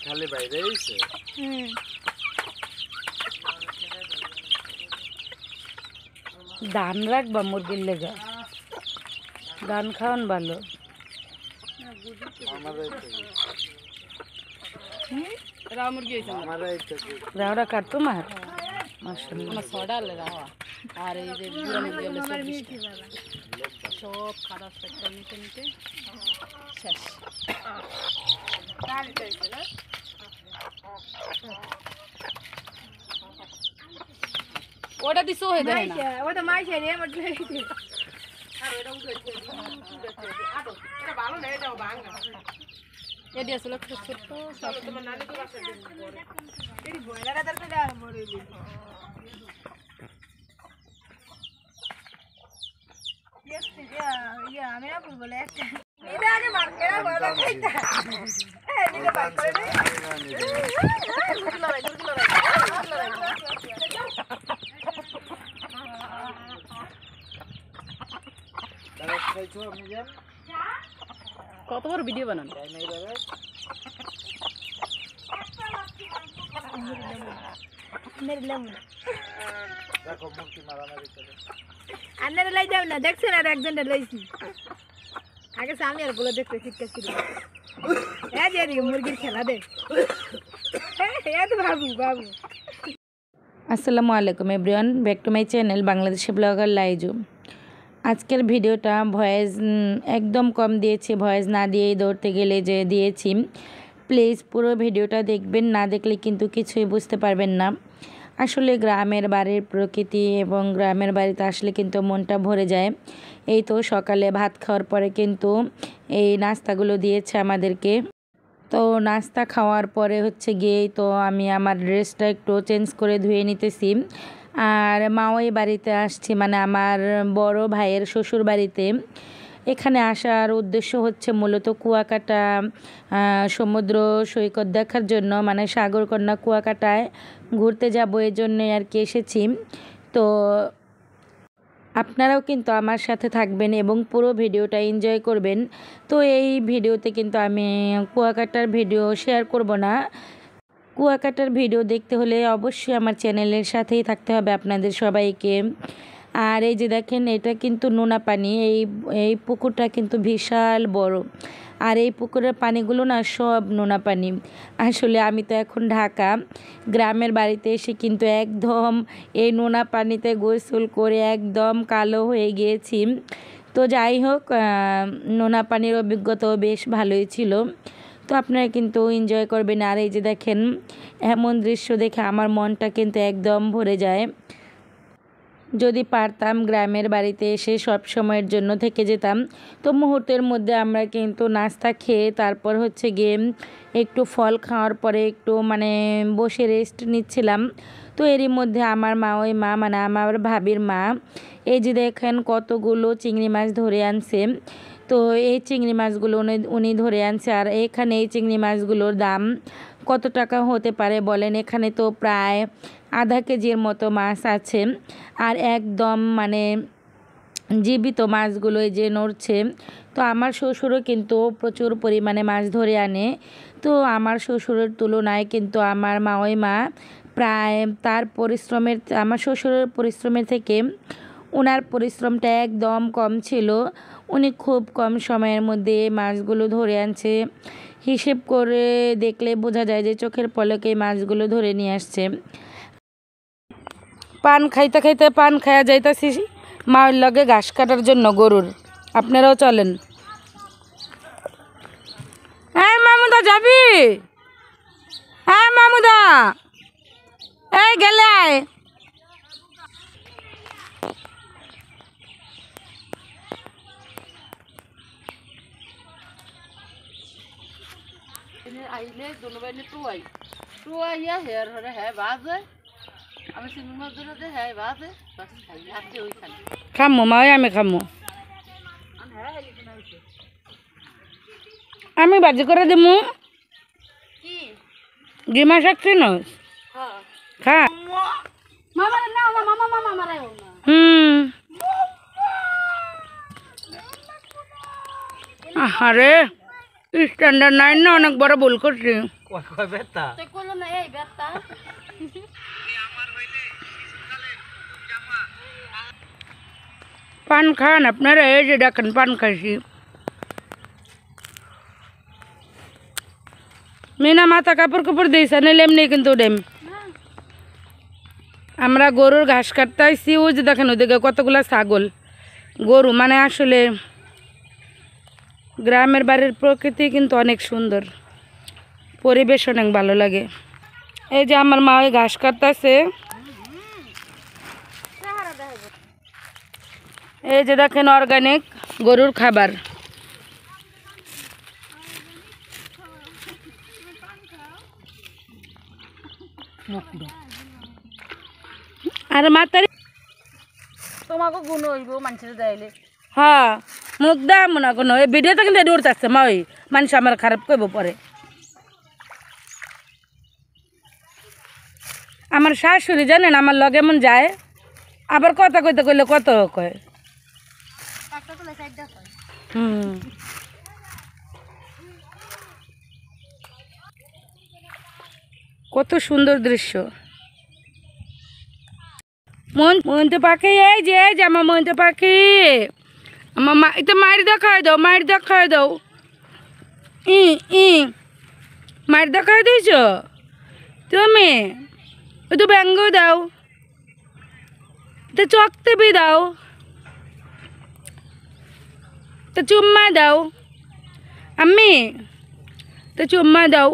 খালি বাইরে আইছে। ধান রাখবা মুরগির লেগা, ধান খাওয়ান ভালো। রাওড়া কার তোমার? মাশাআল্লাহ ছড়া আলে রাওয়া আর এই যে বুড়া মুরগি আলে সব খারাপ একটা নিতে নিতে শেষ। ওটা দিছো হয়ে যায় না ওটা মাইছে রে মত লইতে আর ওটা উঠে আটো এটা ভালো না এটাও ভাঙা এডি আসলে ছোট ছোট সব তোমার নানি তো বাসা দিন পরে এডি বয়লার আদার করে আর বড় দিন ইয়া আমি না বলে একটা এটা আগে মার্কেরা বড় খাইতা এই নিতে বাই করে দে কত বড় ভিডিও বানান লাই যাও না দেখছেন আর একজনটা লইছি আগে সামনে আর বলে দেখতে চিৎকার ছিল মুরগির খেলা দে বাবু বাবু। আসসালামু আলাইকুম everyone, back to my channel Bangladeshi blogger Laiju. আজকের ভিডিওটা ভয়েস একদম কম দিয়েছি, ভয়েস না দিয়েই দৌড়তে গেলে যে দিয়েছি। প্লিজ পুরো ভিডিওটা দেখবেন, না দেখলে কিন্তু কিছুই বুঝতে পারবেন না। আসলে গ্রামের বাড়ির প্রকৃতি এবং গ্রামের বাড়িতে আসলে কিন্তু মনটা ভরে যায়। এই তো সকালে ভাত খাওয়ার পরে কিন্তু এই নাস্তাগুলো দিয়েছে আমাদেরকে। তো নাস্তা খাওয়ার পরে হচ্ছে গিয়েই তো আমি আমার ড্রেসটা একটু চেঞ্জ করে ধুয়ে নিতেছি। আর মাওই বাড়িতে আসছি, মানে আমার বড় ভাইয়ের শ্বশুর বাড়িতে। এখানে আসার উদ্দেশ্য হচ্ছে মূলত কুয়াকাটা সমুদ্র সৈকত দেখার জন্য, মানে সাগরকন্যা কুয়াকাটায় ঘুরতে যাব, এই জন্যই আর কি এসেছি। তো আপনারাও কিন্তু আমার সাথে থাকবেন এবং পুরো ভিডিওটা এনজয় করবেন। তো এই ভিডিওতে কিন্তু আমি কুয়াকাটার ভিডিও শেয়ার করব না। কুয়াকাটার ভিডিও দেখতে হলে অবশ্যই আমার চ্যানেলের সাথেই থাকতে হবে আপনাদের সবাইকে। আর এই যে দেখেন, এটা কিন্তু নোনা পানি। এই পুকুরটা কিন্তু বিশাল বড়, আর এই পুকুরের পানিগুলো না সব নোনা পানি। আসলে আমি তো এখন ঢাকা, গ্রামের বাড়িতে এসে কিন্তু একদম এই নোনা পানিতে গোসল করে একদম কালো হয়ে গিয়েছি। তো যাই হোক, নোনা পানির অভিজ্ঞতাও বেশ ভালোই ছিল। তো আপনারা কিন্তু এনজয় করবেন। আর এই যে দেখেন, এমন দৃশ্য দেখে আমার মনটা কিন্তু একদম ভরে যায়। যদি পারতাম গ্রামের বাড়িতে এসে সব সময়ের জন্য থেকে যেতাম। তো মুহূর্তের মধ্যে আমরা কিন্তু নাস্তা খেয়ে তারপর হচ্ছে গিয়ে একটু ফল খাওয়ার পরে একটু মানে বসে রেস্ট নিচ্ছিলাম। তো এরই মধ্যে আমার মা মানে আমার ভাবির মা, এই যে দেখেন কতগুলো চিংড়ি মাছ ধরে আনছে। তো এই চিংড়ি মাছগুলো উনি ধরে আনছে। আর এখানে এই চিংড়ি মাছগুলোর দাম কত টাকা হতে পারে বলেন? এখানে তো প্রায় আধা কেজির মতো মাছ আছে। আর একদম মানে জীবিত মাছগুলো এই যে নড়ছে। তো আমার শ্বশুরও কিন্তু প্রচুর পরিমাণে মাছ ধরে আনে। তো আমার শ্বশুরের তুলনায় কিন্তু আমার মাওই মা প্রায় আমার শ্বশুরের পরিশ্রমের থেকে ওনার পরিশ্রমটা একদম কম ছিল। উনি খুব কম সময়ের মধ্যে মাছগুলো ধরে আনছে। হিসেব করে দেখলে বোঝা যায় যে চোখের পলকে মাছগুলো ধরে নিয়ে আসছে। পান খাইতে খাইতে পান খায়া যাইতাছি মায়ের লগে ঘাস কাটার জন্য গরুর। আপনারাও চলেন। হ্যাঁ মামুদা যাবি? হ্যাঁ মামুদা, এই গেলে আয়। আইলে দুনবাইলে টুয়াইয়া হেয়ার হরে হ্যাঁ বাজে আমি সিঙ্গুর মাছ ধরে হ্যাঁ বাজে বাস খাই আসছে ওইখানে খামো মাই আমি খামো। আমি বাজি করে দিমু কি ডিমা শাকছি না খা মামা না মামা মামা মারাই না আরে স্ট্যান্ডার্ড 9 না অনেক বড় ভুল করছি। কয় বেতা পান খান আপনারা, এই যে দেখেন পান খাইছি। মিনা মাথা কাপড় কাপড় দিয়েছে নাহলে এমনি কিন্তু ডেম। আমরা গরুর ঘাস কাটতে আসছি, ওই যে দেখেন ওদিকে কতগুলা ছাগল গরু, মানে আসলে গ্রামের বাড়ির প্রকৃতি কিন্তু অনেক সুন্দর, পরিবেশ অনেক ভালো লাগে। এই যে আমার মা ওই ঘাস কাটতেছে, এই যে দেখেন অর্গানিক গরুর খাবার। আর মাতারি তোমাকে গুণ হইব মানুষের যাইলে। হ্যাঁ মুখ দাম না কোনো, এই ভিডিওটা কিন্তু দৌড়তে আসছে মা, ওই মানুষ আমার খারাপ করব পরে। আমার শাশুড়ি জানেন আমার লগে এমন যায়, আবার কথা কইতে কইলে কত কয়। হুম, কত সুন্দর দৃশ্য। মনতে পাখি, এই যে আমার মনতে পাখি, আমার মা এটা মায়ের দেখায় দাও, মায়ের দেখায় দাও। ই ই মায়ের দেখায় দিয়েছ তুমি, একটু ব্যঙ্গ দাও, তো চোখ টিপি দাও, তো চুম্মা দাও, আমি তো চুম্মা দাও।